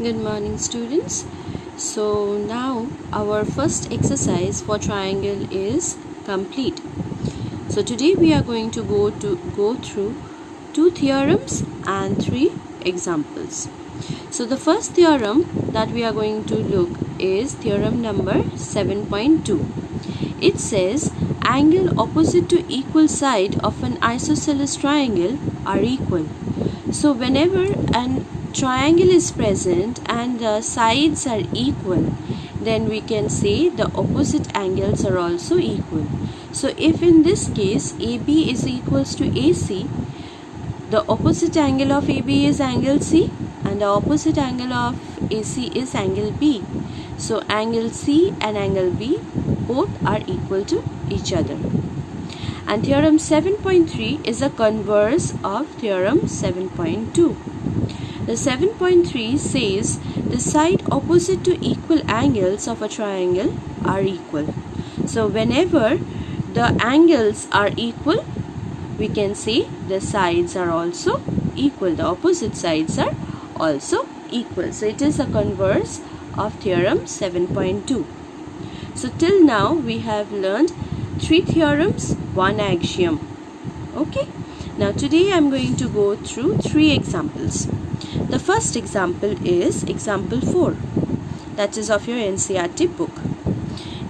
Good morning, students. So now our first exercise for triangle is complete. So today we are going to go through two theorems and three examples. So the first theorem that we are going to look is theorem number 7.2. It says angle opposite to equal side of an isosceles triangle are equal. So whenever an triangle is present and the sides are equal, then we can say the opposite angles are also equal. So if in this case AB is equals to AC, the opposite angle of AB is angle C and the opposite angle of AC is angle B. So angle C and angle B both are equal to each other. And theorem 7.3 is a converse of theorem 7.2. The 7.3 says the side opposite to equal angles of a triangle are equal. So whenever the angles are equal, we can say the sides are also equal. The opposite sides are also equal. So it is a converse of theorem 7.2. So till now we have learned three theorems, one axiom. Okay. Now today I am going to go through three examples. The first example is example 4, that is of your NCERT book.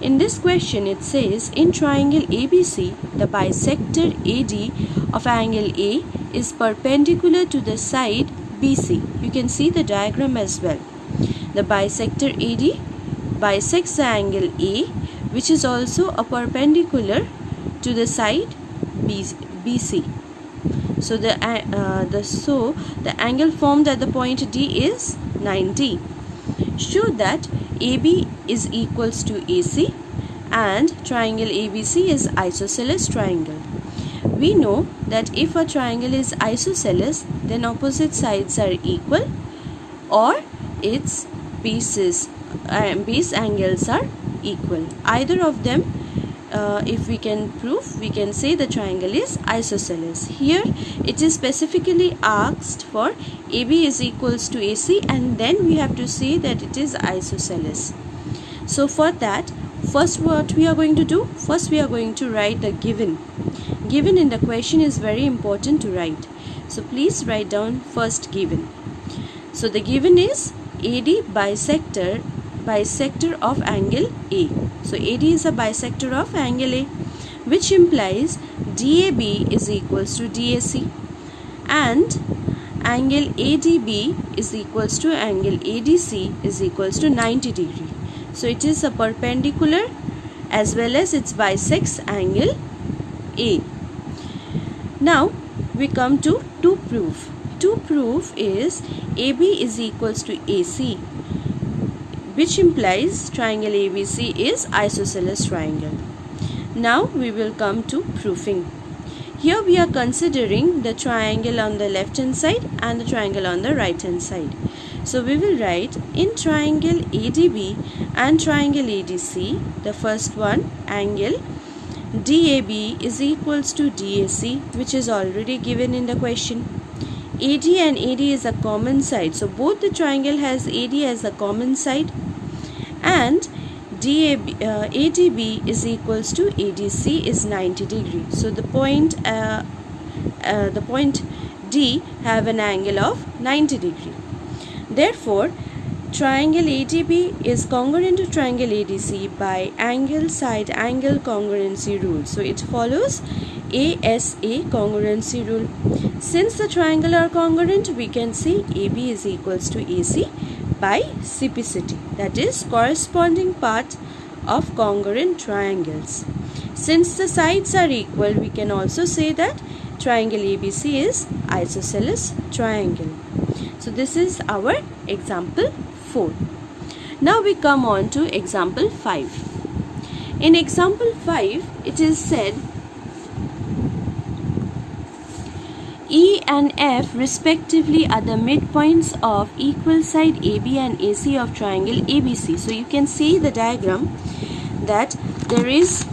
In this question it says in triangle ABC, the bisector AD of angle A is perpendicular to the side BC. You can see the diagram as well. The bisector AD bisects the angle A, which is also a perpendicular to the side BC. So the angle formed at the point D is 90. Show that AB is equals to AC and triangle ABC is isosceles triangle. We know that if a triangle is isosceles, then opposite sides are equal or its base angles are equal. Either of them, if we can prove, we can say the triangle is isosceles. Here it is specifically asked for AB is equals to AC and then we have to say that it is isosceles. So for that, first what we are going to do? First we are going to write the given. Given in the question is very important to write. So please write down first given. So the given is AD bisector of angle A. So AD is a bisector of angle A, which implies DAB is equals to DAC and angle ADB is equals to angle ADC is equals to 90 degree. So it is a perpendicular as well as it bisects angle A. Now we come to prove. To prove is AB is equals to AC, which implies triangle ABC is isosceles triangle. Now we will come to proving. Here we are considering the triangle on the left hand side and the triangle on the right hand side. So we will write in triangle ADB and triangle ADC, the first one angle DAB is equals to DAC, which is already given in the question. AD and AD is a common side, so both the triangle has AD as a common side and ADB is equals to ADC is 90 degree. So the point D have an angle of 90 degree. Therefore, triangle ADB is congruent to triangle ADC by angle side angle congruency rule. So it follows ASA congruency rule. Since the triangle are congruent, we can say AB is equals to AC by CPCT, that is corresponding part of congruent triangles. Since the sides are equal, we can also say that triangle ABC is isosceles triangle. So this is our example 4. Now we come on to example 5. In example 5, it is said E and F respectively are the midpoints of equal side AB and AC of triangle ABC. So you can see the diagram that there is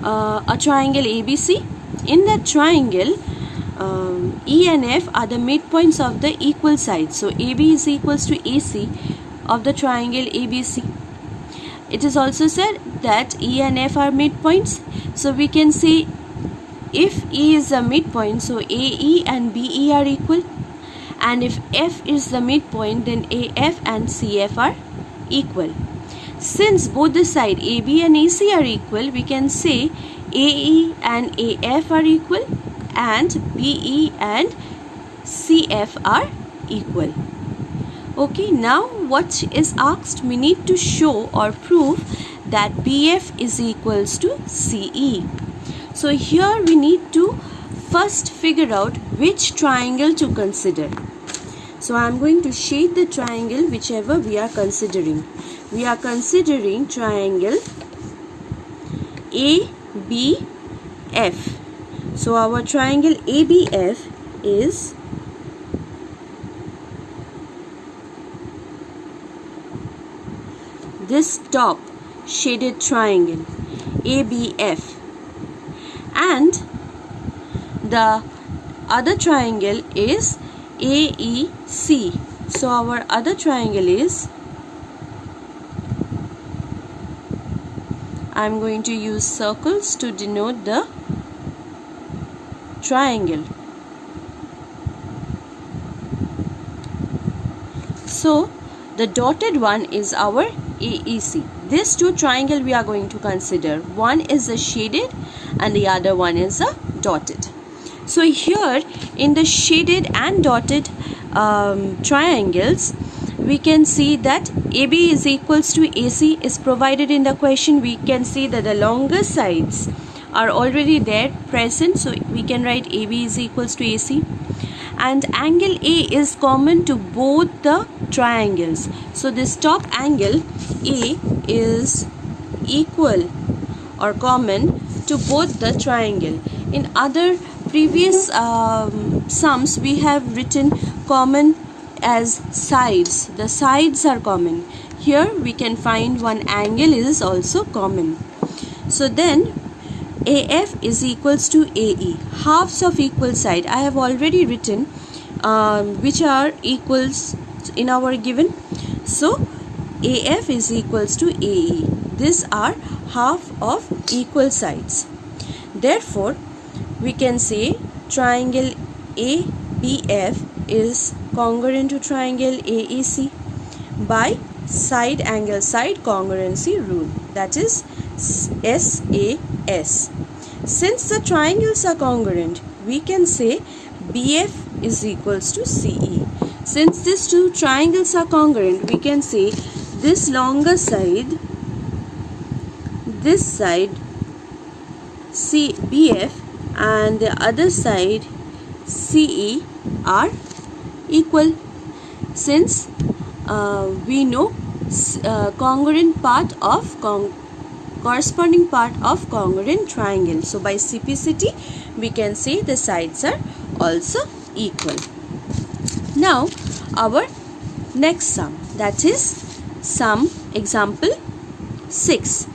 a triangle ABC. In that triangle, E and F are the midpoints of the equal sides. So AB is equals to AC of the triangle ABC. It is also said that E and F are midpoints. So we can say if E is a midpoint, so AE and BE are equal. And if F is the midpoint, then AF and CF are equal. Since both the side AB and AC are equal, we can say AE and AF are equal and BE and CF are equal. Okay, now what is asked? We need to show or prove that BF is equals to CE. So here we need to first figure out which triangle to consider. So I am going to shade the triangle whichever we are considering. We are considering triangle ABF. So our triangle ABF is this top shaded triangle ABF, and the other triangle is AEC. So our other triangle is, I am going to use circles to denote the triangle. So the dotted one is our AEC. These two triangles we are going to consider. One is a shaded and the other one is a dotted. So here in the shaded and dotted triangles, we can see that AB is equals to AC is provided in the question. We can see that the longer sides are already there present, so we can write AB is equals to AC. And angle A is common to both the triangles. So this top angle A is equal or common to both the triangle. In other previous sums we have written common as sides. The sides are common. Here we can find one angle is also common. So then AF is equals to AE, halves of equal side. I have already written which are equals in our given. So AF is equals to AE. These are half of equal sides. Therefore, we can say triangle ABF is congruent to triangle AEC by side angle side congruency rule, that is SAS. Since the triangles are congruent, we can say BF is equals to CE. Since these two triangles are congruent, we can say this longer side, this side BF and the other side CE are equal. Since we know congruent part of corresponding part of congruent triangle, so by CPCT we can say the sides are also equal. Now our next sum, that is sum example 6.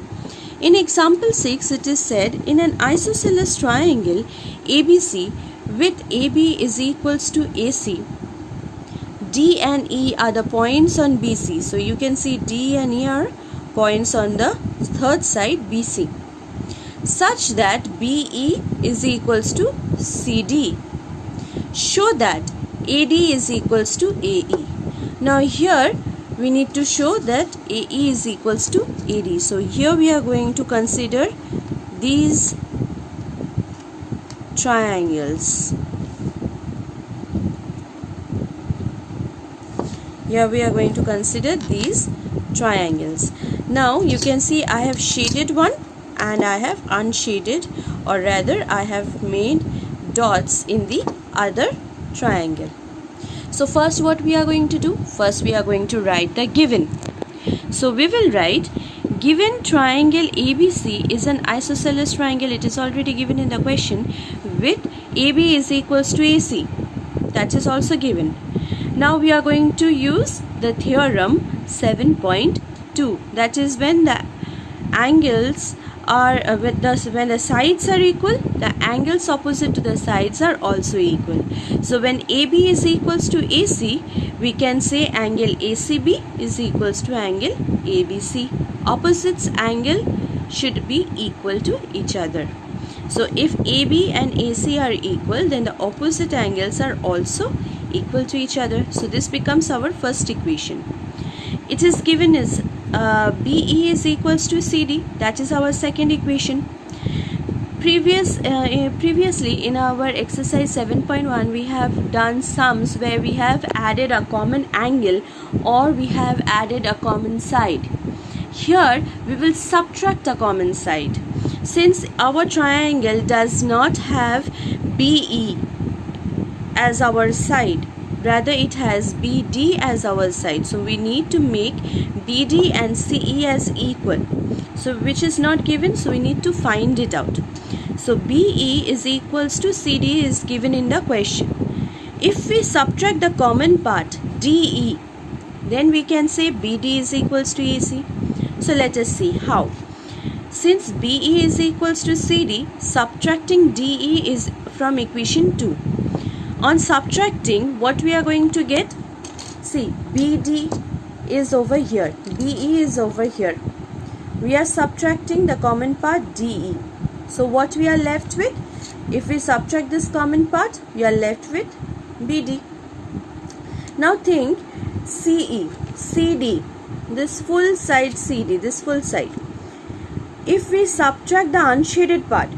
In example 6 it is said, in an isosceles triangle ABC with AB is equals to AC, D and E are the points on BC. So you can see D and E are points on the third side BC, such that BE is equals to CD. Show that AD is equals to AE. Now here we need to show that AE is equals to AD. So here we are going to consider these triangles. Here we are going to consider these triangles. Now you can see I have shaded one and I have unshaded, or rather I have made dots in the other triangle. So first what we are going to do? First we are going to write the given. So we will write, given triangle ABC is an isosceles triangle. It is already given in the question, with AB is equals to AC. That is also given. Now we are going to use the theorem 7.2. That is when the angles are when the sides are equal, the angles opposite to the sides are also equal. So when AB is equals to AC, we can say angle ACB is equals to angle ABC. Opposites angle should be equal to each other. So if AB and AC are equal, then the opposite angles are also equal to each other. So this becomes our first equation. It is given as BE is equals to CD. That is our second equation. Previously in our exercise 7.1, we have done sums where we have added a common angle or we have added a common side. Here we will subtract a common side. Since our triangle does not have BE as our side, rather it has BD as our side, so we need to make BD and CE as equal, so which is not given, so we need to find it out. So BE is equals to CD is given in the question. If we subtract the common part DE, then we can say BD is equals to AC. So let us see how. Since BE is equals to CD, subtracting DE is from equation 2. On subtracting, what we are going to get? See, BD is over here, BE is over here. We are subtracting the common part DE. So what we are left with? If we subtract this common part, we are left with BD. Now think CE, CD, this full side CD, this full side. If we subtract the unshaded part,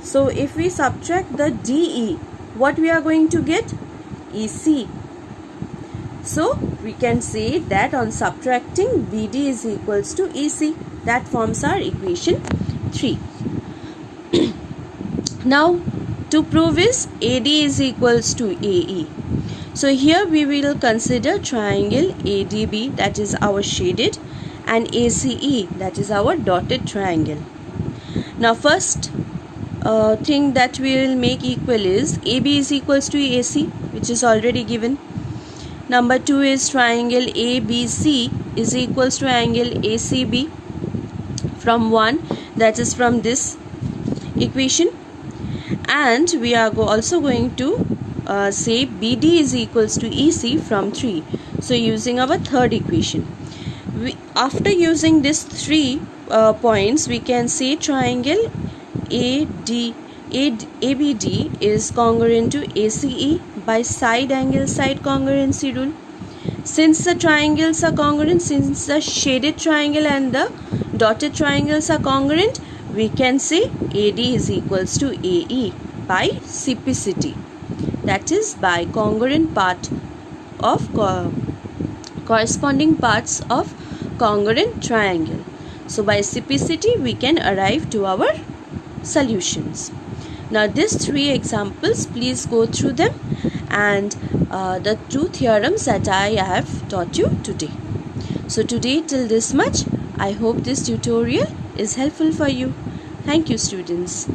so if we subtract the DE, what we are going to get? EC. So we can say that on subtracting, BD is equals to EC. That forms our equation 3. Now to prove is AD is equals to AE. So here we will consider triangle ADB, that is our shaded, and ACE, that is our dotted triangle. Now first thing that we will make equal is AB is equals to AC, which is already given. Number 2 is triangle ABC is equals to angle ACB from 1, that is from this equation. And we are also going to say BD is equals to EC from 3. So using our third equation. After using these 3 points, we can say triangle ABD is congruent to ACE by side angle side congruency rule. Since the triangles are congruent, since the shaded triangle and the dotted triangles are congruent, we can say AD is equals to AE by CPCT, that is by congruent part of corresponding parts of congruent triangle. So by CPCT we can arrive to our solutions. Now these 3 examples, please go through them and the 2 theorems that I have taught you today. So today till this much. I hope this tutorial is helpful for you. Thank you, students.